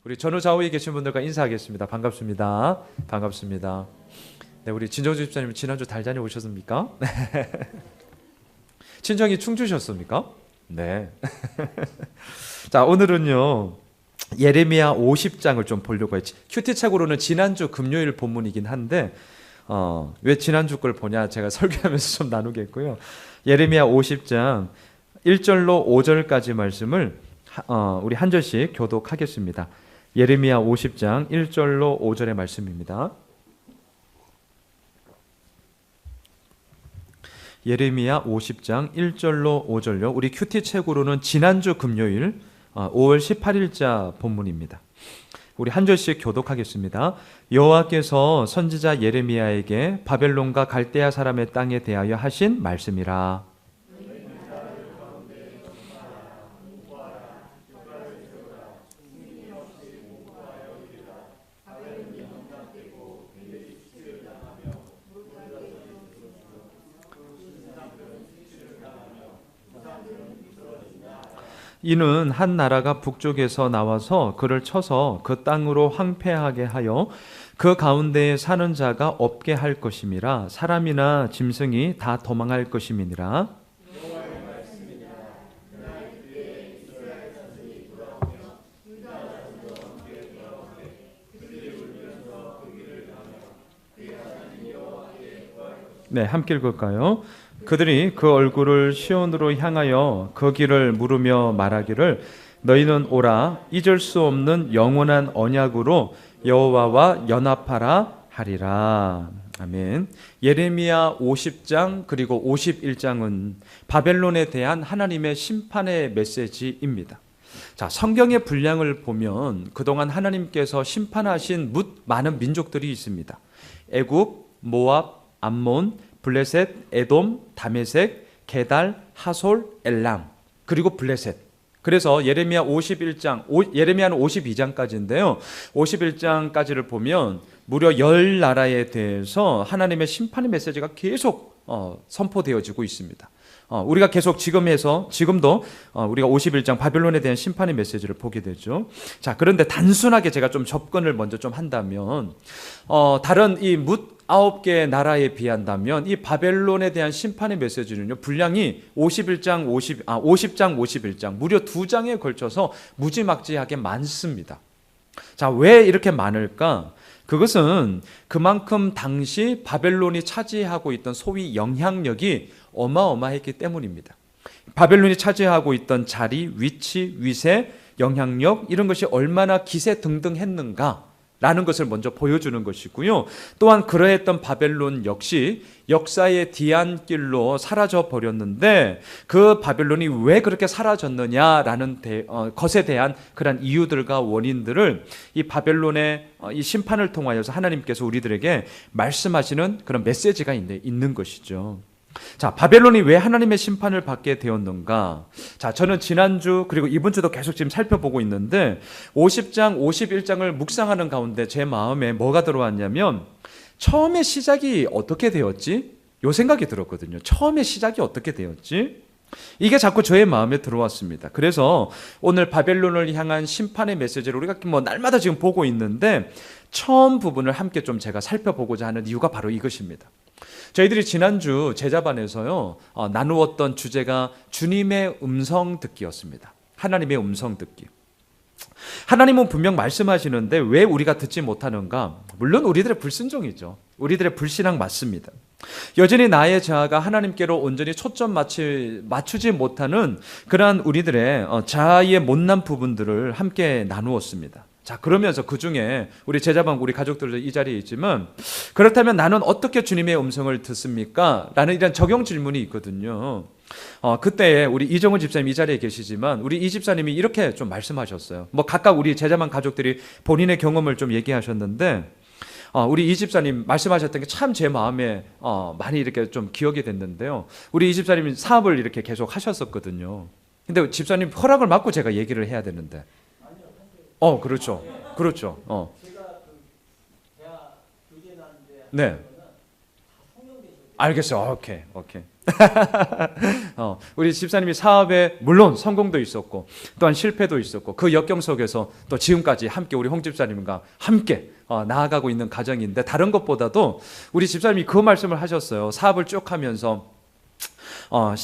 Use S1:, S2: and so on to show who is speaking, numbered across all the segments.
S1: 우리 전후 좌우에 계신 분들과 인사하겠습니다. 반갑습니다. 반갑습니다. 네, 우리 진정주 집사님 지난주 달잔히 오셨습니까? 친정이 충주셨습니까? 네. 자, 오늘은요 예레미야 50장을 좀 보려고 했지. 큐티 책으로는 지난주 금요일 본문이긴 한데 왜 지난주 걸 보냐 제가 설교하면서 좀 나누겠고요. 예레미야 50장 1절로 5절까지 말씀을 우리 한 절씩 교독하겠습니다. 예레미야 50장 1절로 5절의 말씀입니다. 예레미야 50장 1절로 5절요. 우리 큐티 책으로는 지난주 금요일 5월 18일자 본문입니다. 우리 한 절씩 교독하겠습니다. 여호와께서 선지자 예레미야에게 바벨론과 갈대아 사람의 땅에 대하여 하신 말씀이라. 이는 한 나라가 북쪽에서 나와서 그를 쳐서 그 땅으로 황폐하게 하여 그 가운데에 사는 자가 없게 할 것임이라. 사람이나 짐승이 다 도망할 것임이니라. 네, 함께 읽을까요? 그들이 그 얼굴을 시온으로 향하여 그 길을 물으며 말하기를 너희는 오라 잊을 수 없는 영원한 언약으로 여호와와 연합하라 하리라. 아멘. 예레미야 50장 그리고 51장은 바벨론에 대한 하나님의 심판의 메시지입니다. 자, 성경의 분량을 보면 그동안 하나님께서 심판하신 많은 민족들이 있습니다. 애굽, 모압, 암몬, 블레셋, 에돔, 다메섹, 게달, 하솔, 엘람, 그리고 블레셋. 그래서 예레미야 51장, 예레미야는 52장까지인데요. 51장까지를 보면 무려 10나라에 대해서 하나님의 심판의 메시지가 계속 선포되어지고 있습니다. 우리가 계속 지금도 우리가 51장 바벨론에 대한 심판의 메시지를 보게 되죠. 자, 그런데 단순하게 제가 좀 접근을 먼저 좀 한다면 다른 이 9개의 나라에 비한다면 이 바벨론에 대한 심판의 메시지는요, 분량이 50장, 51장 무려 2장에 걸쳐서 무지막지하게 많습니다. 자, 왜 이렇게 많을까? 그것은 그만큼 당시 바벨론이 차지하고 있던 소위 영향력이 어마어마했기 때문입니다. 바벨론이 차지하고 있던 자리, 위치, 위세, 영향력 이런 것이 얼마나 기세등등했는가 라는 것을 먼저 보여주는 것이고요. 또한 그러했던 바벨론 역시 역사의 뒤안길로 사라져 버렸는데 그 바벨론이 왜 그렇게 사라졌느냐라는 것에 대한 그런 이유들과 원인들을 이 바벨론의 이 심판을 통하여서 하나님께서 우리들에게 말씀하시는 그런 메시지가 있는 것이죠. 자, 바벨론이 왜 하나님의 심판을 받게 되었는가? 자, 저는 지난주 그리고 이번 주도 계속 지금 살펴보고 있는데 50장, 51장을 묵상하는 가운데 제 마음에 뭐가 들어왔냐면 처음에 시작이 어떻게 되었지? 요 생각이 들었거든요. 처음에 시작이 어떻게 되었지? 이게 자꾸 저의 마음에 들어왔습니다. 그래서 오늘 바벨론을 향한 심판의 메시지를 우리가 날마다 지금 보고 있는데 처음 부분을 함께 좀 제가 살펴보고자 하는 이유가 바로 이것입니다. 저희들이 지난주 제자반에서요 나누었던 주제가 주님의 음성 듣기였습니다. 하나님의 음성 듣기. 하나님은 분명 말씀하시는데 왜 우리가 듣지 못하는가? 물론 우리들의 불순종이죠. 우리들의 불신앙 맞습니다. 여전히 나의 자아가 하나님께로 온전히 초점 맞추지 못하는 그러한 우리들의 자아의 못난 부분들을 함께 나누었습니다. 자, 그러면서 그 중에 우리 제자반 우리 가족들도 이 자리에 있지만 그렇다면 나는 어떻게 주님의 음성을 듣습니까? 라는 이런 적용 질문이 있거든요. 그때 우리 이정훈 집사님 이 자리에 계시지만 우리 이 집사님이 이렇게 좀 말씀하셨어요. 각각 우리 제자반 가족들이 본인의 경험을 좀 얘기하셨는데 우리 이 집사님 말씀하셨던 게 참 제 마음에 많이 이렇게 좀 기억이 됐는데요. 우리 이 집사님이 사업을 이렇게 계속 하셨었거든요. 근데 집사님 허락을 받고 제가 얘기를 해야 되는데 그렇죠. 그렇죠.
S2: 제가 그 대학 교재 나는데
S1: 네.
S2: 다 성명 되셨대요.
S1: 알겠어요. 오케이. 우리 집사님이 사업에 물론 성공도 있었고 또한 실패도 있었고 그 역경 속에서 또 지금까지 함께 우리 홍 집사님과 함께 나아가고 있는 가정인데, 다른 것보다도 우리 집사님이 그 말씀을 하셨어요. 사업을 쭉 하면서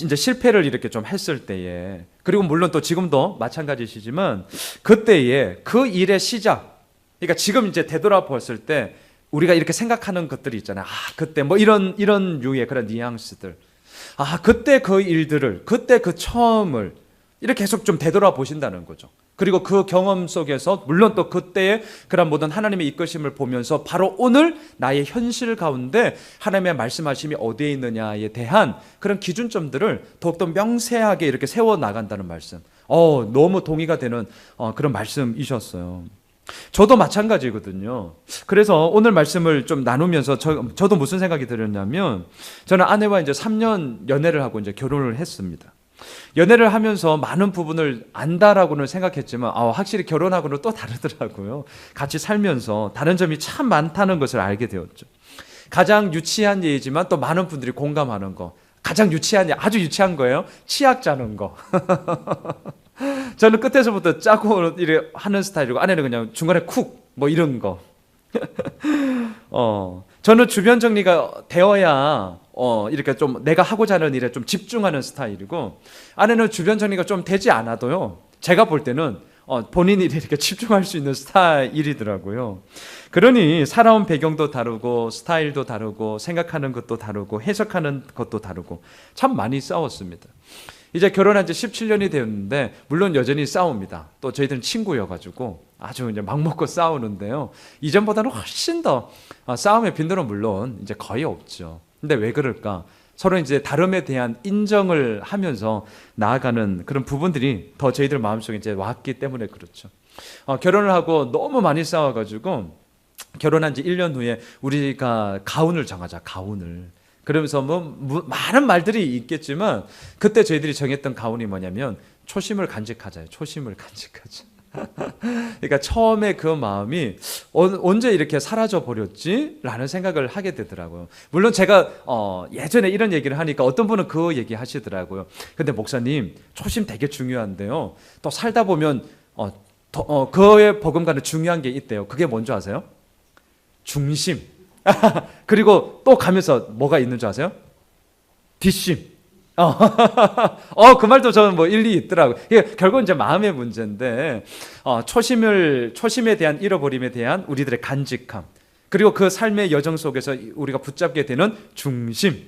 S1: 이제 실패를 이렇게 좀 했을 때에, 그리고 물론 또 지금도 마찬가지시지만 그때에 그 일의 시작, 그러니까 지금 이제 되돌아봤을 때 우리가 이렇게 생각하는 것들이 있잖아요. 그때 뭐 이런 유의 그런 뉘앙스들, 그때 그 일들을, 그때 그 처음을 이렇게 계속 좀 되돌아보신다는 거죠. 그리고 그 경험 속에서 물론 또 그때의 그런 모든 하나님의 이끄심을 보면서 바로 오늘 나의 현실 가운데 하나님의 말씀하심이 어디에 있느냐에 대한 그런 기준점들을 더욱더 명세하게 이렇게 세워나간다는 말씀, 너무 동의가 되는 그런 말씀이셨어요. 저도 마찬가지거든요. 그래서 오늘 말씀을 좀 나누면서 저도 무슨 생각이 들었냐면, 저는 아내와 이제 3년 연애를 하고 이제 결혼을 했습니다. 연애를 하면서 많은 부분을 안다라고는 생각했지만 확실히 결혼하고는 또 다르더라고요. 같이 살면서 다른 점이 참 많다는 것을 알게 되었죠. 가장 유치한 예이지만 또 많은 분들이 공감하는 거, 가장 유치한 예, 아주 유치한 거예요. 치약 짜는 거. 저는 끝에서부터 짜고 이래 하는 스타일이고, 아내는 그냥 중간에 쿡 뭐 이런 거. 저는 주변 정리가 되어야 이렇게 좀 내가 하고자 하는 일에 좀 집중하는 스타일이고, 아내는 주변 정리가 좀 되지 않아도요, 제가 볼 때는 본인이 이렇게 집중할 수 있는 스타일이더라고요. 그러니 살아온 배경도 다르고 스타일도 다르고 생각하는 것도 다르고 해석하는 것도 다르고 참 많이 싸웠습니다. 이제 결혼한 지 17년이 되었는데 물론 여전히 싸웁니다. 또 저희들은 친구여가지고 아주 이제 막 먹고 싸우는데요. 이전보다는 훨씬 더 싸움의 빈도는 물론 이제 거의 없죠. 근데 왜 그럴까? 서로 이제 다름에 대한 인정을 하면서 나아가는 그런 부분들이 더 저희들 마음속에 이제 왔기 때문에 그렇죠. 결혼을 하고 너무 많이 싸워가지고 결혼한 지 1년 후에 우리가 가훈을 정하자, 가훈을. 그러면서 많은 말들이 있겠지만 그때 저희들이 정했던 가훈이 뭐냐면 초심을 간직하자요. 초심을 간직하자. 그러니까 처음에 그 마음이 언제 이렇게 사라져 버렸지? 라는 생각을 하게 되더라고요. 물론 제가 예전에 이런 얘기를 하니까 어떤 분은 그 얘기 하시더라고요. 근데 목사님, 초심 되게 중요한데요, 또 살다 보면 그의 버금가는 중요한 게 있대요. 그게 뭔지 아세요? 중심. 그리고 또 가면서 뭐가 있는 줄 아세요? 뒷심. 그 말도 저는 뭐 일리 있더라고요. 이게 결국은 이제 마음의 문제인데, 초심에 대한 잃어버림에 대한 우리들의 간직함, 그리고 그 삶의 여정 속에서 우리가 붙잡게 되는 중심,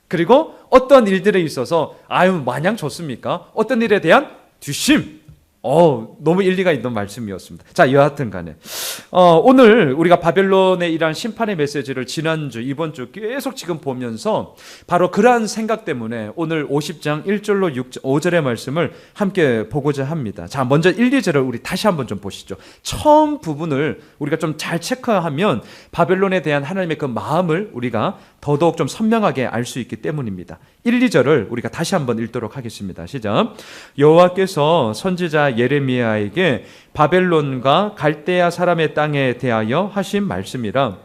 S1: 그리고 어떤 일들에 있어서 마냥 좋습니까? 어떤 일에 대한 뒷심. 너무 일리가 있는 말씀이었습니다. 자, 여하튼 간에 오늘 우리가 바벨론의 이러한 심판의 메시지를 지난주, 이번 주 계속 지금 보면서 바로 그러한 생각 때문에 오늘 50장 1절로 5절의 말씀을 함께 보고자 합니다. 자, 먼저 1, 2절을 우리 다시 한번 좀 보시죠. 처음 부분을 우리가 좀 잘 체크하면 바벨론에 대한 하나님의 그 마음을 우리가 더더욱 좀 선명하게 알 수 있기 때문입니다. 1, 2절을 우리가 다시 한번 읽도록 하겠습니다. 시작. 여호와께서 선지자 예레미야에게 바벨론과 갈대아 사람의 땅에 대하여 하신 말씀이라.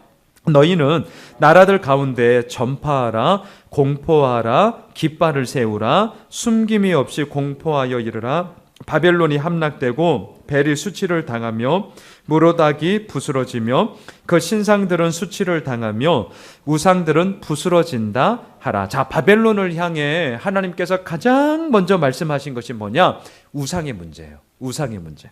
S1: 너희는 나라들 가운데 전파하라, 공포하라, 깃발을 세우라, 숨김이 없이 공포하여 이르라. 바벨론이 함락되고 벨이 수치를 당하며 무로닥이 부스러지며 그 신상들은 수치를 당하며 우상들은 부스러진다 하라. 자, 바벨론을 향해 하나님께서 가장 먼저 말씀하신 것이 뭐냐? 우상의 문제예요. 우상의 문제.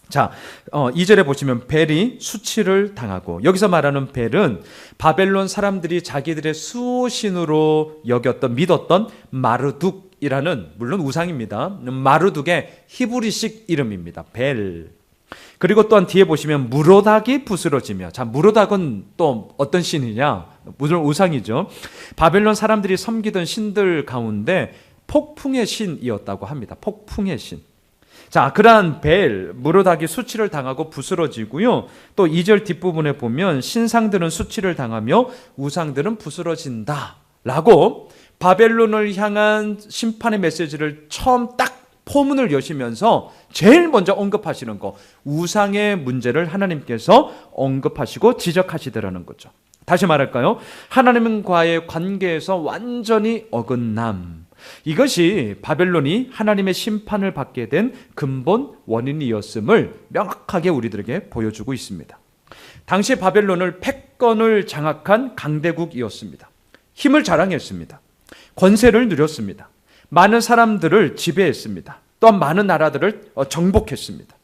S1: 자, 2절에 보시면 벨이 수치를 당하고, 여기서 말하는 벨은 바벨론 사람들이 자기들의 수호신으로 여겼던, 믿었던 마르둑이라는, 물론 우상입니다, 마르둑의 히브리식 이름입니다. 벨. 그리고 또한 뒤에 보시면 무로닥이 부스러지며, 자, 무로닥은 또 어떤 신이냐? 물론 우상이죠. 바벨론 사람들이 섬기던 신들 가운데 폭풍의 신이었다고 합니다. 폭풍의 신. 자, 그러한 벨, 무로닥이 수치를 당하고 부스러지고요. 또 2절 뒷부분에 보면 신상들은 수치를 당하며 우상들은 부스러진다 라고 바벨론을 향한 심판의 메시지를 처음 딱 포문을 여시면서 제일 먼저 언급하시는 거, 우상의 문제를 하나님께서 언급하시고 지적하시더라는 거죠. 다시 말할까요? 하나님과의 관계에서 완전히 어긋남. 이것이 바벨론이 하나님의 심판을 받게 된 근본 원인이었음을 명확하게 우리들에게 보여주고 있습니다. 당시 바벨론을 패권을 장악한 강대국이었습니다. 힘을 자랑했습니다. 권세를 누렸습니다. 많은 사람들을 지배했습니다. 또한 많은 나라들을 정복했습니다.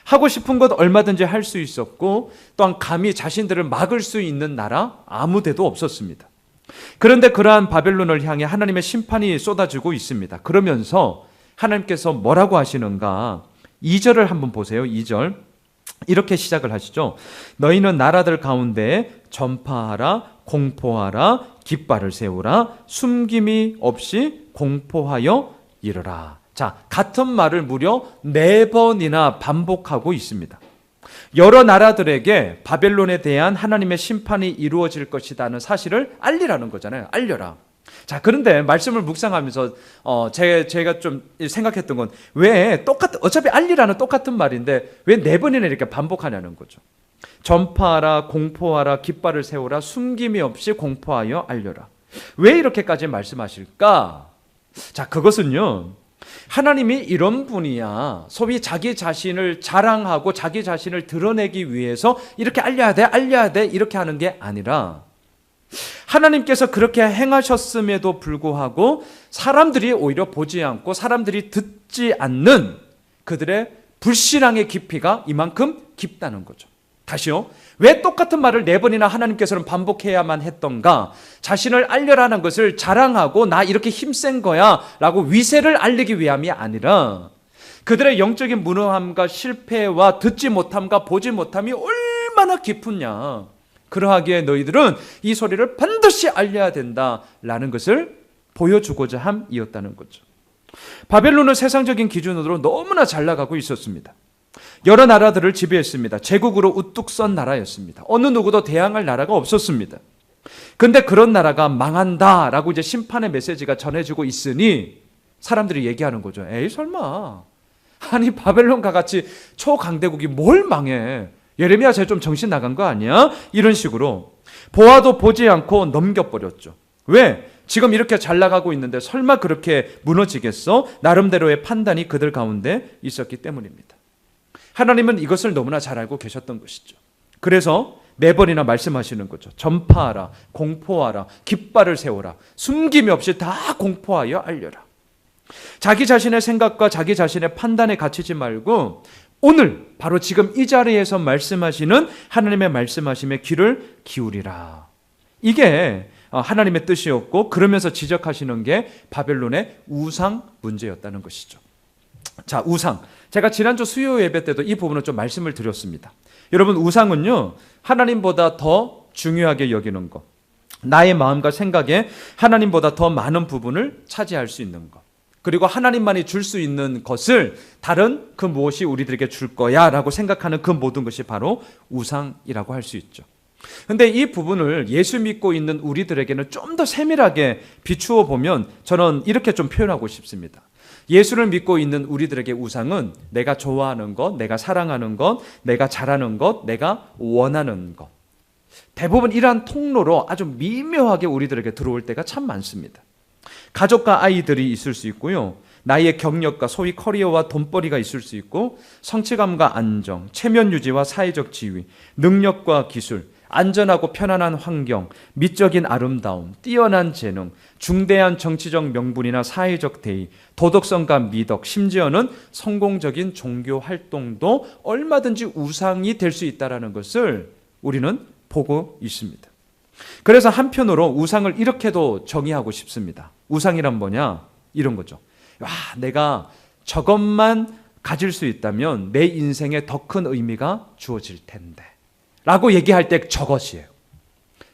S1: 하고 싶은 것 얼마든지 할 수 있었고, 또한 감히 자신들을 막을 수 있는 나라 아무 데도 없었습니다. 그런데 그러한 바벨론을 향해 하나님의 심판이 쏟아지고 있습니다. 그러면서 하나님께서 뭐라고 하시는가? 2절을 한번 보세요. 2절 이렇게 시작을 하시죠. 너희는 나라들 가운데 전파하라, 공포하라, 깃발을 세우라, 숨김이 없이 공포하여 이르라. 자, 같은 말을 무려 4번이나 반복하고 있습니다. 여러 나라들에게 바벨론에 대한 하나님의 심판이 이루어질 것이라는 사실을 알리라는 거잖아요. 알려라. 자, 그런데 말씀을 묵상하면서 제가 좀 생각했던 건 왜 어차피 알리라는 똑같은 말인데 왜 4번이나 이렇게 반복하냐는 거죠. 전파하라, 공포하라, 깃발을 세우라, 숨김이 없이 공포하여 알려라. 왜 이렇게까지 말씀하실까? 자, 그것은요, 하나님이 이런 분이야. 소위 자기 자신을 자랑하고 자기 자신을 드러내기 위해서 이렇게 알려야 돼 이렇게 하는 게 아니라, 하나님께서 그렇게 행하셨음에도 불구하고 사람들이 오히려 보지 않고 사람들이 듣지 않는 그들의 불신앙의 깊이가 이만큼 깊다는 거죠. 다시요. 왜 똑같은 말을 4번이나 하나님께서는 반복해야만 했던가? 자신을 알려라는 것을 자랑하고 나 이렇게 힘센 거야 라고 위세를 알리기 위함이 아니라 그들의 영적인 무능함과 실패와 듣지 못함과 보지 못함이 얼마나 깊으냐. 그러하기에 너희들은 이 소리를 반드시 알려야 된다라는 것을 보여주고자 함이었다는 거죠. 바벨론은 세상적인 기준으로 너무나 잘 나가고 있었습니다. 여러 나라들을 지배했습니다. 제국으로 우뚝 선 나라였습니다. 어느 누구도 대항할 나라가 없었습니다. 근데 그런 나라가 망한다라고 이제 심판의 메시지가 전해지고 있으니 사람들이 얘기하는 거죠. 에이, 설마. 아니, 바벨론과 같이 초강대국이 뭘 망해. 예레미야 쟤 좀 정신 나간 거 아니야? 이런 식으로 보아도 보지 않고 넘겨버렸죠. 왜? 지금 이렇게 잘 나가고 있는데 설마 그렇게 무너지겠어? 나름대로의 판단이 그들 가운데 있었기 때문입니다. 하나님은 이것을 너무나 잘 알고 계셨던 것이죠. 그래서 4번이나 말씀하시는 거죠. 전파하라, 공포하라, 깃발을 세워라, 숨김이 없이 다 공포하여 알려라. 자기 자신의 생각과 자기 자신의 판단에 갇히지 말고 오늘 바로 지금 이 자리에서 말씀하시는 하나님의 말씀하심에 귀를 기울이라. 이게 하나님의 뜻이었고, 그러면서 지적하시는 게 바벨론의 우상 문제였다는 것이죠. 자, 우상. 제가 지난주 수요 예배 때도 이 부분을 좀 말씀을 드렸습니다. 여러분, 우상은요, 하나님보다 더 중요하게 여기는 것, 나의 마음과 생각에 하나님보다 더 많은 부분을 차지할 수 있는 것, 그리고 하나님만이 줄 수 있는 것을 다른 그 무엇이 우리들에게 줄 거야 라고 생각하는 그 모든 것이 바로 우상이라고 할 수 있죠. 근데 이 부분을 예수 믿고 있는 우리들에게는 좀 더 세밀하게 비추어 보면 저는 이렇게 좀 표현하고 싶습니다. 예수를 믿고 있는 우리들에게 우상은 내가 좋아하는 것, 내가 사랑하는 것, 내가 잘하는 것, 내가 원하는 것. 대부분 이러한 통로로 아주 미묘하게 우리들에게 들어올 때가 참 많습니다. 가족과 아이들이 있을 수 있고요. 나의 경력과 소위 커리어와 돈벌이가 있을 수 있고, 성취감과 안정, 체면 유지와 사회적 지위, 능력과 기술, 안전하고 편안한 환경, 미적인 아름다움, 뛰어난 재능, 중대한 정치적 명분이나 사회적 대의, 도덕성과 미덕, 심지어는 성공적인 종교 활동도 얼마든지 우상이 될 수 있다는 것을 우리는 보고 있습니다. 그래서 한편으로 우상을 이렇게도 정의하고 싶습니다. 우상이란 뭐냐? 이런 거죠. 와, 내가 저것만 가질 수 있다면 내 인생에 더 큰 의미가 주어질 텐데 라고 얘기할 때 저것이에요.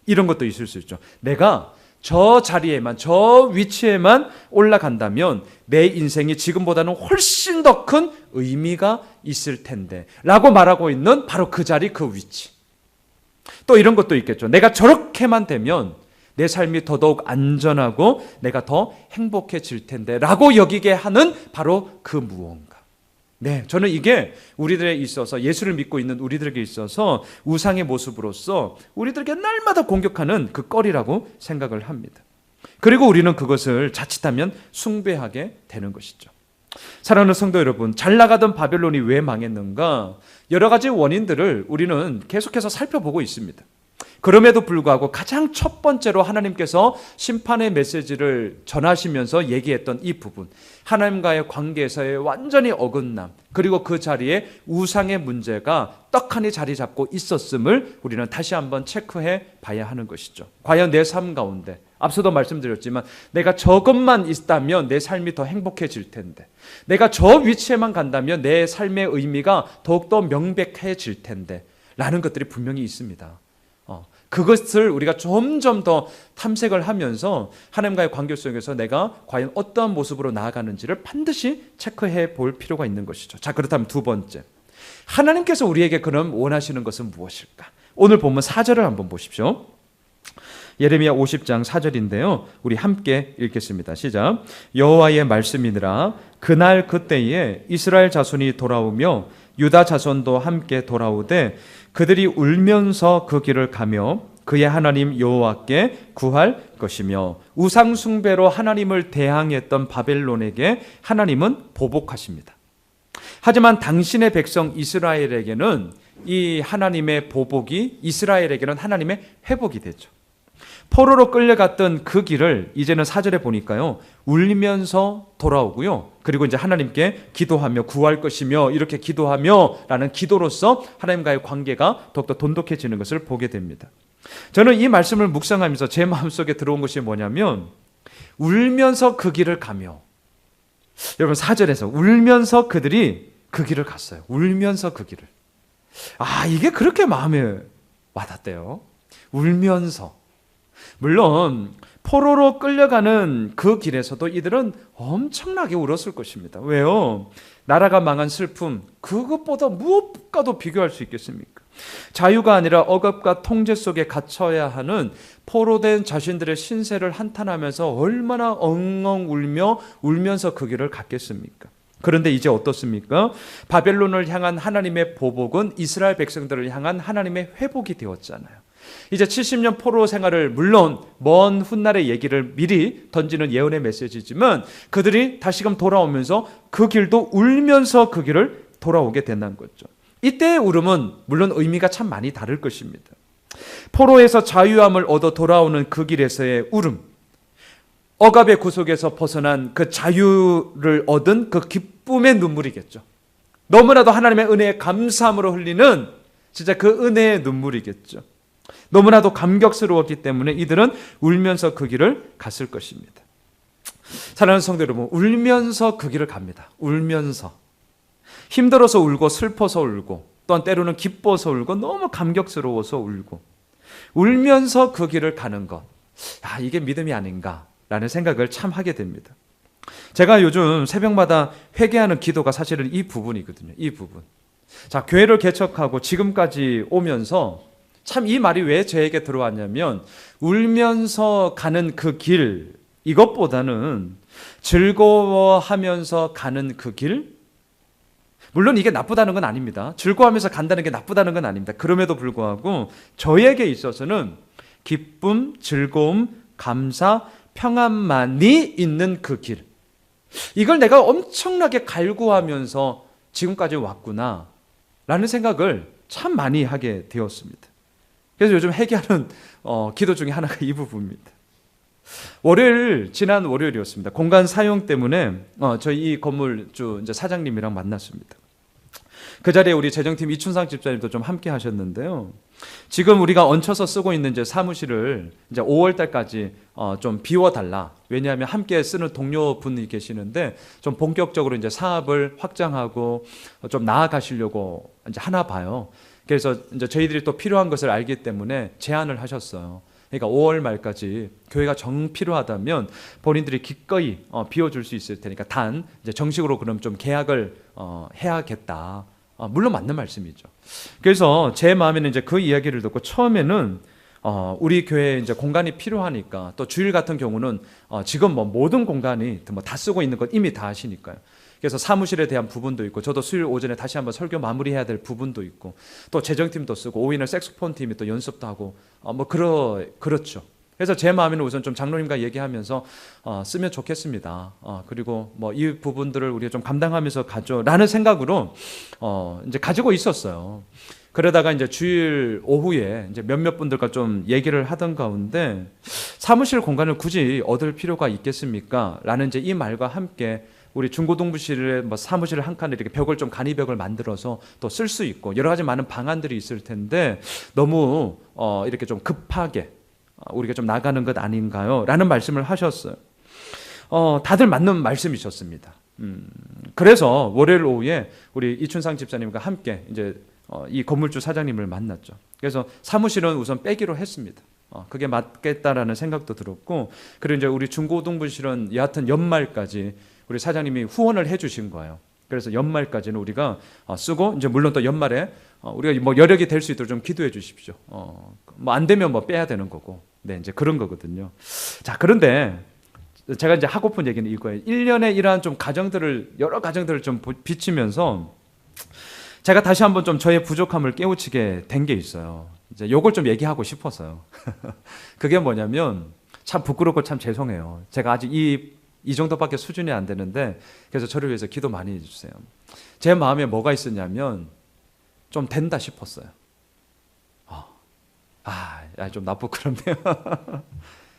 S1: 이런 것도 있을 수 있죠. 내가 저 자리에만, 저 위치에만 올라간다면 내 인생이 지금보다는 훨씬 더 큰 의미가 있을 텐데 라고 말하고 있는 바로 그 자리, 그 위치. 또 이런 것도 있겠죠. 내가 저렇게만 되면 내 삶이 더더욱 안전하고 내가 더 행복해질 텐데 라고 여기게 하는 바로 그 무언가. 네, 저는 이게 우리들에 있어서, 예수를 믿고 있는 우리들에게 있어서 우상의 모습으로서 우리들에게 날마다 공격하는 그 꺼리라고 생각을 합니다. 그리고 우리는 그것을 자칫하면 숭배하게 되는 것이죠. 사랑하는 성도 여러분, 잘 나가던 바벨론이 왜 망했는가? 여러 가지 원인들을 우리는 계속해서 살펴보고 있습니다. 그럼에도 불구하고 가장 첫 번째로 하나님께서 심판의 메시지를 전하시면서 얘기했던 이 부분, 하나님과의 관계에서의 완전히 어긋남, 그리고 그 자리에 우상의 문제가 떡하니 자리 잡고 있었음을 우리는 다시 한번 체크해 봐야 하는 것이죠. 과연 내 삶 가운데, 앞서도 말씀드렸지만 내가 저것만 있다면 내 삶이 더 행복해질 텐데, 내가 저 위치에만 간다면 내 삶의 의미가 더욱더 명백해질 텐데 라는 것들이 분명히 있습니다. 그것을 우리가 점점 더 탐색을 하면서 하나님과의 관계 속에서 내가 과연 어떠한 모습으로 나아가는지를 반드시 체크해 볼 필요가 있는 것이죠. 자, 그렇다면 두 번째, 하나님께서 우리에게 그럼 원하시는 것은 무엇일까? 오늘 본문 4절을 한번 보십시오. 예레미야 50장 4절인데요. 우리 함께 읽겠습니다. 시작. 여호와의 말씀이니라. 그날 그때에 이스라엘 자손이 돌아오며 유다 자손도 함께 돌아오되 그들이 울면서 그 길을 가며 그의 하나님 여호와께 구할 것이며, 우상 숭배로 하나님을 대항했던 바벨론에게 하나님은 보복하십니다. 하지만 당신의 백성 이스라엘에게는 이 하나님의 보복이 이스라엘에게는 하나님의 회복이 되죠. 포로로 끌려갔던 그 길을 이제는 4절에 보니까요, 울면서 돌아오고요, 그리고 이제 하나님께 기도하며 구할 것이며 이렇게 기도하며 라는 기도로서 하나님과의 관계가 더욱더 돈독해지는 것을 보게 됩니다. 저는 이 말씀을 묵상하면서 제 마음속에 들어온 것이 뭐냐면, 울면서 그 길을 가며, 여러분 4절에서 울면서 그들이 그 길을 갔어요. 울면서 그 길을. 이게 그렇게 마음에 와닿대요. 울면서. 물론 포로로 끌려가는 그 길에서도 이들은 엄청나게 울었을 것입니다. 왜요? 나라가 망한 슬픔, 그것보다 무엇과도 비교할 수 있겠습니까? 자유가 아니라 억압과 통제 속에 갇혀야 하는 포로된 자신들의 신세를 한탄하면서 얼마나 엉엉 울면서 그 길을 갔겠습니까? 그런데 이제 어떻습니까? 바벨론을 향한 하나님의 보복은 이스라엘 백성들을 향한 하나님의 회복이 되었잖아요. 이제 70년 포로 생활을, 물론 먼 훗날의 얘기를 미리 던지는 예언의 메시지지만, 그들이 다시금 돌아오면서 그 길도 울면서 그 길을 돌아오게 된다는 거죠. 이때의 울음은 물론 의미가 참 많이 다를 것입니다. 포로에서 자유함을 얻어 돌아오는 그 길에서의 울음, 억압의 구속에서 벗어난 그 자유를 얻은 그 기쁨의 눈물이겠죠. 너무나도 하나님의 은혜에 감사함으로 흘리는 진짜 그 은혜의 눈물이겠죠. 너무나도 감격스러웠기 때문에 이들은 울면서 그 길을 갔을 것입니다. 사랑하는 성도 여러분, 울면서 그 길을 갑니다. 울면서. 힘들어서 울고, 슬퍼서 울고, 또한 때로는 기뻐서 울고, 너무 감격스러워서 울고, 울면서 그 길을 가는 것, 이게 믿음이 아닌가라는 생각을 참 하게 됩니다. 제가 요즘 새벽마다 회개하는 기도가 사실은 이 부분이거든요. 이 부분. 자, 교회를 개척하고 지금까지 오면서 참 이 말이 왜 저에게 들어왔냐면, 울면서 가는 그 길, 이것보다는 즐거워하면서 가는 그 길, 물론 이게 나쁘다는 건 아닙니다. 즐거워하면서 간다는 게 나쁘다는 건 아닙니다. 그럼에도 불구하고 저에게 있어서는 기쁨, 즐거움, 감사, 평안만이 있는 그 길, 이걸 내가 엄청나게 갈구하면서 지금까지 왔구나 라는 생각을 참 많이 하게 되었습니다. 그래서 요즘 회개하는 기도 중에 하나가 이 부분입니다. 지난 월요일이었습니다. 공간 사용 때문에 저희 이 건물주 이제 사장님이랑 만났습니다. 그 자리에 우리 재정팀 이춘상 집사님도 좀 함께 하셨는데요. 지금 우리가 얹혀서 쓰고 있는 이제 사무실을 이제 5월 달까지 좀 비워달라. 왜냐하면 함께 쓰는 동료분이 계시는데 좀 본격적으로 이제 사업을 확장하고 좀 나아가시려고 이제 하나 봐요. 그래서 이제 저희들이 또 필요한 것을 알기 때문에 제안을 하셨어요. 그러니까 5월 말까지 교회가 정 필요하다면 본인들이 기꺼이 비워줄 수 있을 테니까 단 이제 정식으로 그럼 좀 계약을 해야겠다. 물론 맞는 말씀이죠. 그래서 제 마음에는 이제 그 이야기를 듣고 처음에는 우리 교회에 이제 공간이 필요하니까, 또 주일 같은 경우는 지금 뭐 모든 공간이 뭐 다 쓰고 있는 것 이미 다 아시니까요. 그래서 사무실에 대한 부분도 있고, 저도 수요일 오전에 다시 한번 설교 마무리해야 될 부분도 있고, 또 재정팀도 쓰고, 오인을 색소폰 팀이 또 연습도 하고, 그렇죠. 그래서 제 마음에는 우선 좀 장로님과 얘기하면서 쓰면 좋겠습니다. 그리고 뭐 이 부분들을 우리가 좀 감당하면서 가져라는 생각으로 이제 가지고 있었어요. 그러다가 이제 주일 오후에 이제 몇몇 분들과 좀 얘기를 하던 가운데, 사무실 공간을 굳이 얻을 필요가 있겠습니까? 라는 이제 이 말과 함께 우리 중고등부실에 뭐 사무실 한 칸에 이렇게 벽을 좀 간이벽을 만들어서 또 쓸 수 있고 여러 가지 많은 방안들이 있을 텐데, 너무 이렇게 좀 급하게 우리가 좀 나가는 것 아닌가요? 라는 말씀을 하셨어요. 다들 맞는 말씀이셨습니다. 그래서 월요일 오후에 우리 이춘상 집사님과 함께 이제 이 건물주 사장님을 만났죠. 그래서 사무실은 우선 빼기로 했습니다. 그게 맞겠다라는 생각도 들었고, 그리고 이제 우리 중고등부실은 여하튼 연말까지 우리 사장님이 후원을 해주신 거예요. 그래서 연말까지는 우리가 쓰고, 이제 물론 또 연말에 우리가 뭐 여력이 될 수 있도록 좀 기도해 주십시오. 뭐 안 되면 뭐 빼야 되는 거고, 네, 이제 그런 거거든요. 자, 그런데 제가 이제 하고픈 얘기는 이거예요. 1년에 이러한 좀 여러 가정들을 좀 비치면서 제가 다시 한번 좀 저의 부족함을 깨우치게 된 게 있어요. 이제 요걸 좀 얘기하고 싶어서요. 그게 뭐냐면, 참 부끄럽고 참 죄송해요. 제가 아직 이 정도밖에 수준이 안 되는데, 그래서 저를 위해서 기도 많이 해주세요. 제 마음에 뭐가 있었냐면, 좀 된다 싶었어요. 좀 나쁘그럽네요.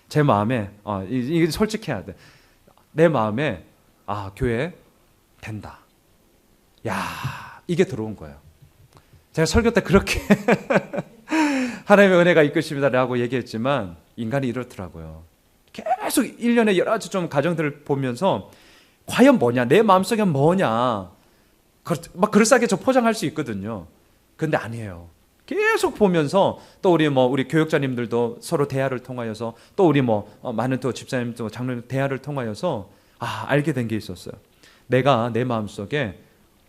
S1: 제 마음에, 이게 솔직해야 돼. 내 마음에, 교회 된다. 이게 들어온 거예요. 제가 설교 때 그렇게 하나님의 은혜가 이끄십니다라고 얘기했지만, 인간이 이렇더라고요. 계속 1년에 여러 가지 좀 가정들을 보면서 과연 뭐냐, 내 마음속에 뭐냐, 막 그럴싸하게 저 포장할 수 있거든요. 근데 아니에요. 계속 보면서 또 우리 교육자님들도 서로 대화를 통하여서, 또 우리 많은 또 집사님도 장로님 대화를 통하여서 알게 된 게 있었어요. 내가 내 마음속에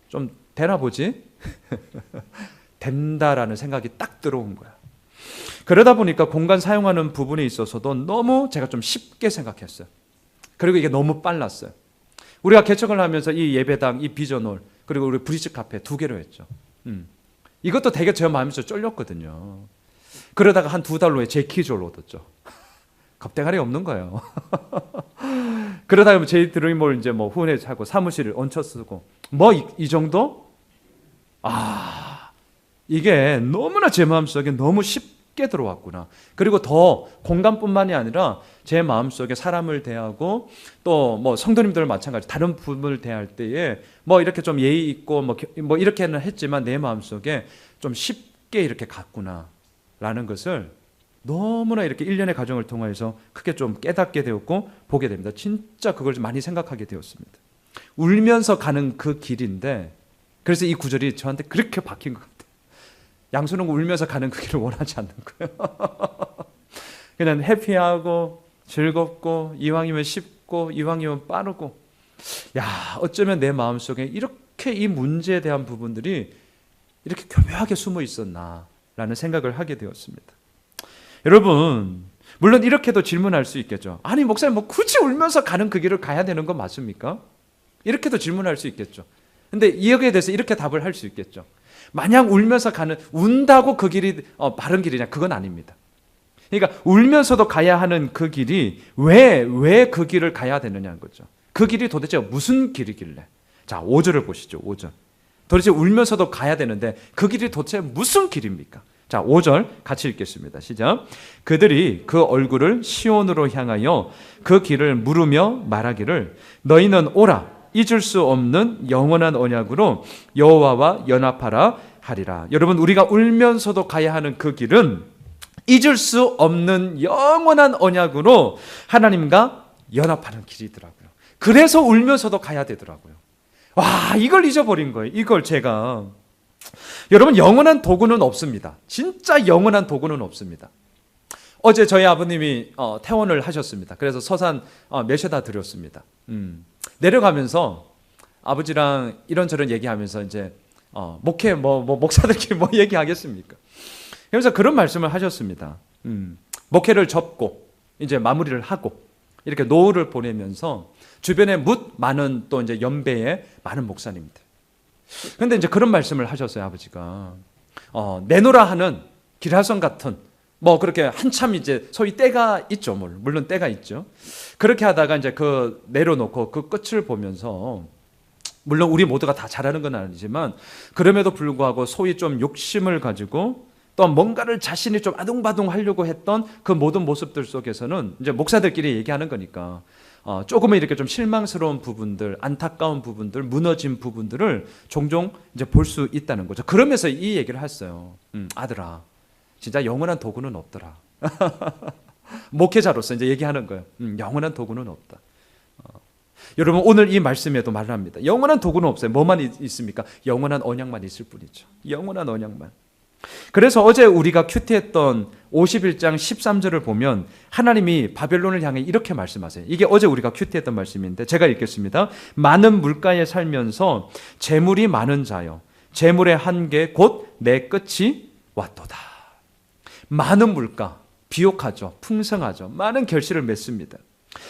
S1: 좀 되나 보지? 된다라는 생각이 딱 들어온 거야. 그러다 보니까 공간 사용하는 부분에 있어서도 너무 제가 좀 쉽게 생각했어요. 그리고 이게 너무 빨랐어요. 우리가 개척을 하면서 이 예배당, 이 비전홀, 그리고 우리 브리지 카페 2개로 했죠. 이것도 되게 제 마음에서 쫄렸거든요. 그러다가 한 2달 후에 제 키즈를 얻었죠. 겁대가리 없는 거예요. 그러다가 제 드림몰 이제 후원회 하고 사무실을 얹혀 쓰고 이 정도? 이게 너무나 제 마음속에 너무 쉽게 들어왔구나. 그리고 더 공간뿐만이 아니라 제 마음속에 사람을 대하고, 또 성도님들 마찬가지 다른 분을 대할 때에 이렇게 좀 예의 있고 이렇게는 했지만 내 마음속에 좀 쉽게 이렇게 갔구나 라는 것을 너무나 이렇게 1년의 과정을 통해서 크게 좀 깨닫게 되었고 보게 됩니다. 진짜 그걸 좀 많이 생각하게 되었습니다. 울면서 가는 그 길인데, 그래서 이 구절이 저한테 그렇게 박힌 것 같아요. 양수는 울면서 가는 그 길을 원하지 않는 거예요. 그냥 해피하고 즐겁고 이왕이면 쉽고 이왕이면 빠르고, 어쩌면 내 마음속에 이렇게 이 문제에 대한 부분들이 이렇게 교묘하게 숨어 있었나라는 생각을 하게 되었습니다. 여러분, 물론 이렇게도 질문할 수 있겠죠. 아니 목사님, 굳이 울면서 가는 그 길을 가야 되는 건 맞습니까? 이렇게도 질문할 수 있겠죠. 근데 여기에 대해서 이렇게 답을 할 수 있겠죠. 마냥 울면서 운다고 그 길이 바른 길이냐? 그건 아닙니다. 그러니까 울면서도 가야 하는 그 길이 왜 그 길을 가야 되느냐는 거죠. 그 길이 도대체 무슨 길이길래? 자, 5절을 보시죠. 5절. 도대체 울면서도 가야 되는데 그 길이 도대체 무슨 길입니까? 자, 5절 같이 읽겠습니다. 시작. 그들이 그 얼굴을 시온으로 향하여 그 길을 물으며 말하기를, 너희는 오라, 잊을 수 없는 영원한 언약으로 여호와와 연합하라 하리라. 여러분, 우리가 울면서도 가야 하는 그 길은 잊을 수 없는 영원한 언약으로 하나님과 연합하는 길이더라고요. 그래서 울면서도 가야 되더라고요. 이걸 잊어버린 거예요. 이걸 제가. 여러분, 영원한 도구는 없습니다. 진짜 영원한 도구는 없습니다. 어제 저희 아버님이 퇴원을 하셨습니다. 그래서 서산 메셔다 드렸습니다. 내려가면서 아버지랑 이런저런 얘기하면서 이제 목회 목사들끼리 얘기하겠습니까? 그래서 그런 말씀을 하셨습니다. 목회를 접고 이제 마무리를 하고 이렇게 노후를 보내면서 주변에 묻 많은 또 이제 연배의 많은 목사님들. 근데 이제 그런 말씀을 하셨어요, 아버지가. 내노라 하는 기라성 같은 뭐 그렇게 한참 이제 소위 때가 있죠. 물론 때가 있죠. 그렇게 하다가 이제 그 내려놓고 그 끝을 보면서 물론 우리 모두가 다 잘하는 건 아니지만 그럼에도 불구하고 소위 좀 욕심을 가지고 또 뭔가를 자신이 좀 아둥바둥 하려고 했던 그 모든 모습들 속에서는 이제 목사들끼리 얘기하는 거니까 조금은 이렇게 좀 실망스러운 부분들, 안타까운 부분들, 무너진 부분들을 종종 이제 볼 수 있다는 거죠. 그러면서 이 얘기를 했어요. 아들아, 진짜 영원한 도구는 없더라. 목회자로서 이제 얘기하는 거예요. 영원한 도구는 없다. 여러분 오늘 이 말씀에도 말을 합니다. 영원한 도구는 없어요. 뭐만 있습니까? 영원한 언약만 있을 뿐이죠. 영원한 언약만. 그래서 어제 우리가 큐티했던 51장 13절을 보면 하나님이 바벨론을 향해 이렇게 말씀하세요. 이게 어제 우리가 큐티했던 말씀인데 제가 읽겠습니다. 많은 물가에 살면서 재물이 많은 자여 재물의 한계 곧 내 끝이 왔도다. 많은 물가, 비옥하죠. 풍성하죠. 많은 결실을 맺습니다.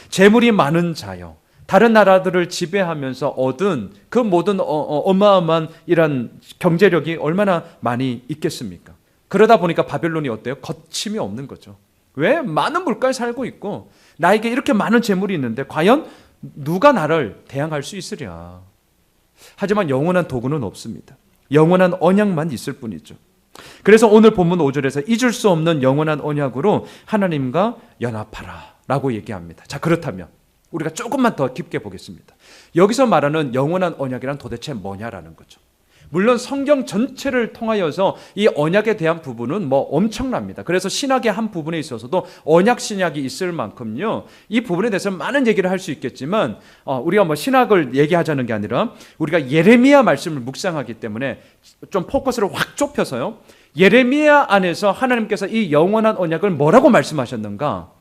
S1: 재물이 많은 자여 다른 나라들을 지배하면서 얻은 그 모든 어마어마한 이런 경제력이 얼마나 많이 있겠습니까? 그러다 보니까 바벨론이 어때요? 거침이 없는 거죠. 왜? 많은 물가에 살고 있고 나에게 이렇게 많은 재물이 있는데 과연 누가 나를 대항할 수 있으랴. 하지만 영원한 도구는 없습니다. 영원한 언약만 있을 뿐이죠. 그래서 오늘 본문 5절에서 잊을 수 없는 영원한 언약으로 하나님과 연합하라 라고 얘기합니다. 자, 그렇다면 우리가 조금만 더 깊게 보겠습니다. 여기서 말하는 영원한 언약이란 도대체 뭐냐라는 거죠. 물론 성경 전체를 통하여서 이 언약에 대한 부분은 뭐 엄청납니다. 그래서 신학의 한 부분에 있어서도 언약 신약이 있을 만큼요. 이 부분에 대해서 많은 얘기를 할 수 있겠지만 우리가 뭐 신학을 얘기하자는 게 아니라 우리가 예레미야 말씀을 묵상하기 때문에 좀 포커스를 확 좁혀서요. 예레미야 안에서 하나님께서 이 영원한 언약을 뭐라고 말씀하셨는가?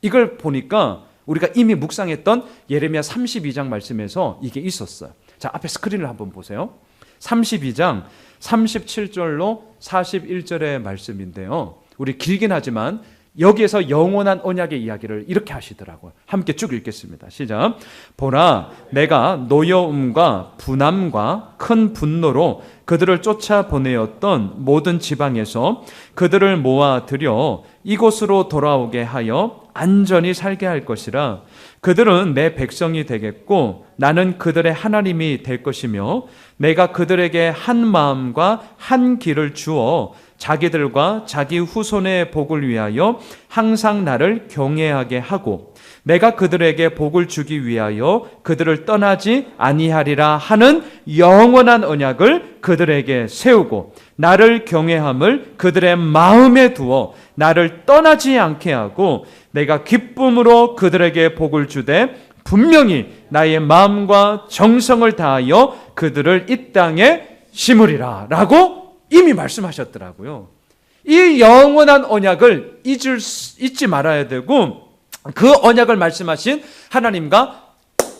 S1: 이걸 보니까 우리가 이미 묵상했던 예레미야 32장 말씀에서 이게 있었어요. 자, 앞에 스크린을 한번 보세요. 32장 37절로 41절의 말씀인데요. 우리 길긴 하지만 여기에서 영원한 언약의 이야기를 이렇게 하시더라고요. 함께 쭉 읽겠습니다. 시작. 보라, 내가 노여움과 분함과 큰 분노로 그들을 쫓아보내었던 모든 지방에서 그들을 모아들여 이곳으로 돌아오게 하여 안전히 살게 할 것이라. 그들은 내 백성이 되겠고 나는 그들의 하나님이 될 것이며 내가 그들에게 한 마음과 한 길을 주어 자기들과 자기 후손의 복을 위하여 항상 나를 경외하게 하고 내가 그들에게 복을 주기 위하여 그들을 떠나지 아니하리라 하는 영원한 언약을 그들에게 세우고 나를 경외함을 그들의 마음에 두어 나를 떠나지 않게 하고 내가 기쁨으로 그들에게 복을 주되 분명히 나의 마음과 정성을 다하여 그들을 이 땅에 심으리라 라고 이미 말씀하셨더라고요. 이 영원한 언약을 잊지 말아야 되고 그 언약을 말씀하신 하나님과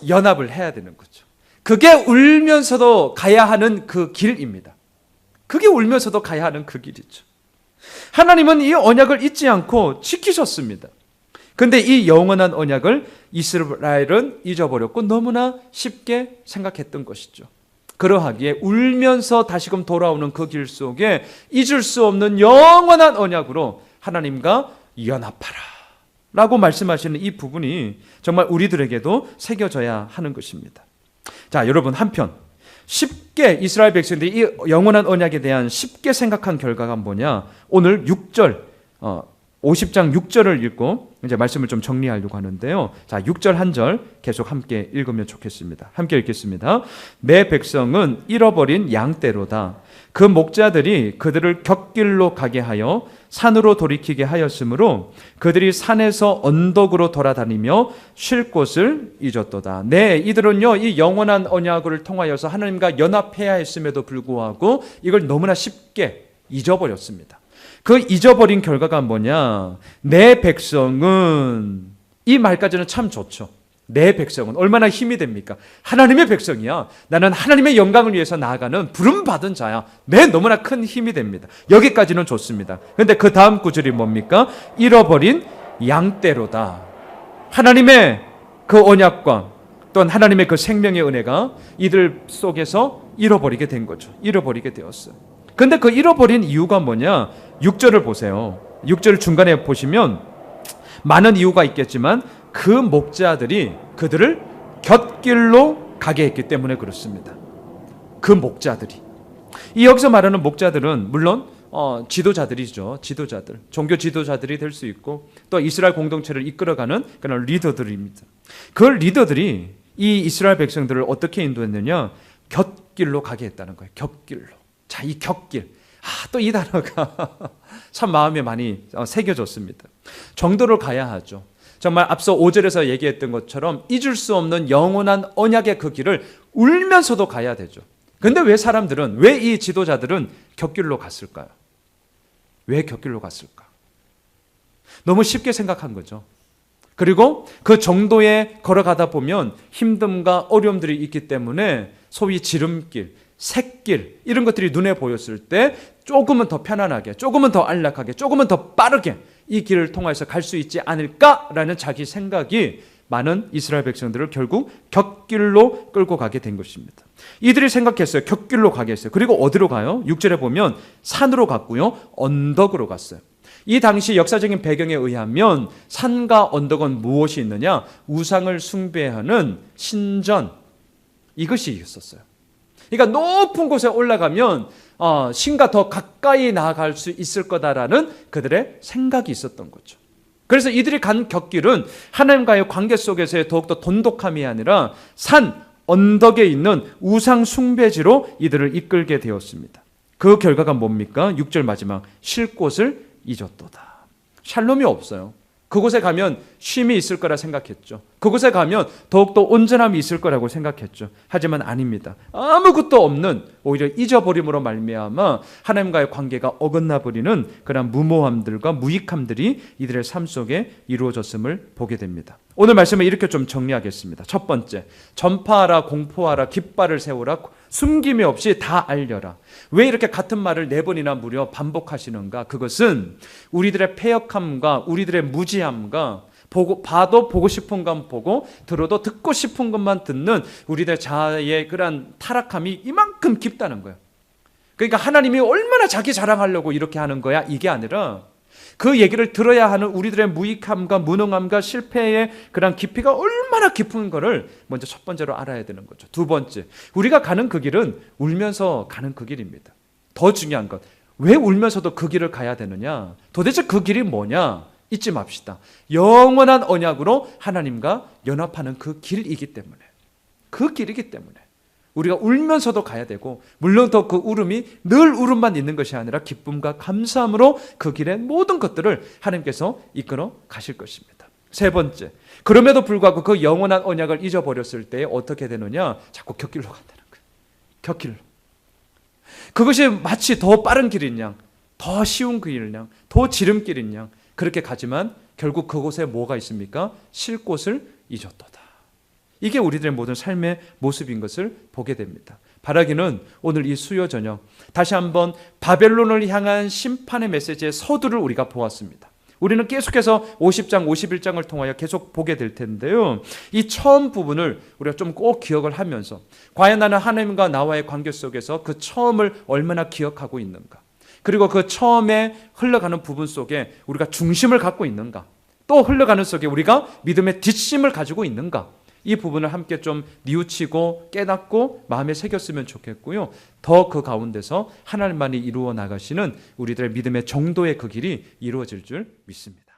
S1: 연합을 해야 되는 거죠. 그게 울면서도 가야 하는 그 길입니다. 그게 울면서도 가야 하는 그 길이죠. 하나님은 이 언약을 잊지 않고 지키셨습니다. 근데 이 영원한 언약을 이스라엘은 잊어버렸고 너무나 쉽게 생각했던 것이죠. 그러하기에 울면서 다시금 돌아오는 그 길 속에 잊을 수 없는 영원한 언약으로 하나님과 연합하라 라고 말씀하시는 이 부분이 정말 우리들에게도 새겨져야 하는 것입니다. 자, 여러분, 한편 쉽게 이스라엘 백성들이 이 영원한 언약에 대한 쉽게 생각한 결과가 뭐냐? 오늘 6절 50장 6절을 읽고 이제 말씀을 좀 정리하려고 하는데요. 자, 6절 한 절 계속 함께 읽으면 좋겠습니다. 함께 읽겠습니다. 내 백성은 잃어버린 양떼로다. 그 목자들이 그들을 곁길로 가게 하여 산으로 돌이키게 하였으므로 그들이 산에서 언덕으로 돌아다니며 쉴 곳을 잊었도다. 네, 이들은요 이 영원한 언약을 통하여서 하나님과 연합해야 했음에도 불구하고 이걸 너무나 쉽게 잊어버렸습니다. 그 잊어버린 결과가 뭐냐? 내 백성은, 이 말까지는 참 좋죠. 내 백성은 얼마나 힘이 됩니까? 하나님의 백성이야. 나는 하나님의 영광을 위해서 나아가는 부름받은 자야. 내 너무나 큰 힘이 됩니다. 여기까지는 좋습니다. 그런데 그 다음 구절이 뭡니까? 잃어버린 양떼로다. 하나님의 그 언약과 또한 하나님의 그 생명의 은혜가 이들 속에서 잃어버리게 된 거죠. 잃어버리게 되었어요. 근데 그 잃어버린 이유가 뭐냐? 6절을 보세요. 6절 중간에 보시면 많은 이유가 있겠지만 그 목자들이 그들을 곁길로 가게 했기 때문에 그렇습니다. 그 목자들이. 이 여기서 말하는 목자들은 물론 지도자들이죠. 지도자들. 종교 지도자들이 될 수 있고 또 이스라엘 공동체를 이끌어가는 그런 리더들입니다. 그 리더들이 이 이스라엘 백성들을 어떻게 인도했느냐? 곁길로 가게 했다는 거예요. 곁길로. 자, 이 곁길. 또 이 단어가 참 마음에 많이 새겨졌습니다. 정도를 가야 하죠. 정말 앞서 5절에서 얘기했던 것처럼 잊을 수 없는 영원한 언약의 그 길을 울면서도 가야 되죠. 근데 왜 사람들은, 왜 이 지도자들은 곁길로 갔을까요? 왜 곁길로 갔을까? 너무 쉽게 생각한 거죠. 그리고 그 정도에 걸어가다 보면 힘듦과 어려움들이 있기 때문에 소위 지름길, 샛길 이런 것들이 눈에 보였을 때 조금은 더 편안하게, 조금은 더 안락하게, 조금은 더 빠르게 이 길을 통해서 갈 수 있지 않을까라는 자기 생각이 많은 이스라엘 백성들을 결국 곁길로 끌고 가게 된 것입니다. 이들이 생각했어요. 곁길로 가게 했어요. 그리고 어디로 가요? 6절에 보면 산으로 갔고요. 언덕으로 갔어요. 이 당시 역사적인 배경에 의하면 산과 언덕은 무엇이 있느냐? 우상을 숭배하는 신전, 이것이 있었어요. 그러니까 높은 곳에 올라가면 신과 더 가까이 나아갈 수 있을 거다라는 그들의 생각이 있었던 거죠. 그래서 이들이 간 곁길은 하나님과의 관계 속에서의 더욱더 돈독함이 아니라 산, 언덕에 있는 우상 숭배지로 이들을 이끌게 되었습니다. 그 결과가 뭡니까? 6절 마지막, 쉴 곳을 잊었도다. 샬롬이 없어요. 그곳에 가면 쉼이 있을 거라 생각했죠. 그곳에 가면 더욱더 온전함이 있을 거라고 생각했죠. 하지만 아닙니다. 아무것도 없는, 오히려 잊어버림으로 말미암아 하나님과의 관계가 어긋나 버리는 그런 무모함들과 무익함들이 이들의 삶 속에 이루어졌음을 보게 됩니다. 오늘 말씀을 이렇게 좀 정리하겠습니다. 첫 번째, 전파하라, 공포하라, 깃발을 세우라, 숨김이 없이 다 알려라. 왜 이렇게 같은 말을 4번이나 무려 반복하시는가? 그것은 우리들의 패역함과 우리들의 무지함과 봐도 보고 싶은 것만 보고 들어도 듣고 싶은 것만 듣는 우리들 자아의 그러한 타락함이 이만큼 깊다는 거예요. 그러니까 하나님이 얼마나 자기 자랑하려고 이렇게 하는 거야? 이게 아니라 그 얘기를 들어야 하는 우리들의 무익함과 무능함과 실패의 그런 깊이가 얼마나 깊은 거를 먼저 첫 번째로 알아야 되는 거죠. 두 번째, 우리가 가는 그 길은 울면서 가는 그 길입니다. 더 중요한 것, 왜 울면서도 그 길을 가야 되느냐? 도대체 그 길이 뭐냐? 잊지 맙시다. 영원한 언약으로 하나님과 연합하는 그 길이기 때문에, 그 길이기 때문에 우리가 울면서도 가야 되고, 물론 더 그 울음이 늘 울음만 있는 것이 아니라 기쁨과 감사함으로 그 길의 모든 것들을 하나님께서 이끌어 가실 것입니다. 세 번째, 그럼에도 불구하고 그 영원한 언약을 잊어버렸을 때 어떻게 되느냐? 자꾸 곁길로 간다는 거예요. 곁길로. 그것이 마치 더 빠른 길인 양, 더 쉬운 길인 양, 더 지름길인 양 그렇게 가지만 결국 그곳에 뭐가 있습니까? 쉴 곳을 잊었도다. 이게 우리들의 모든 삶의 모습인 것을 보게 됩니다. 바라기는 오늘 이 수요 저녁 다시 한번 바벨론을 향한 심판의 메시지의 서두를 우리가 보았습니다. 우리는 계속해서 50장, 51장을 통하여 계속 보게 될 텐데요. 이 처음 부분을 우리가 좀 꼭 기억을 하면서 과연 나는 하나님과 나와의 관계 속에서 그 처음을 얼마나 기억하고 있는가? 그리고 그 처음에 흘러가는 부분 속에 우리가 중심을 갖고 있는가? 또 흘러가는 속에 우리가 믿음의 뒷심을 가지고 있는가? 이 부분을 함께 좀 뉘우치고 깨닫고 마음에 새겼으면 좋겠고요. 더 그 가운데서 하나님만이 이루어 나가시는 우리들의 믿음의 정도의 그 길이 이루어질 줄 믿습니다.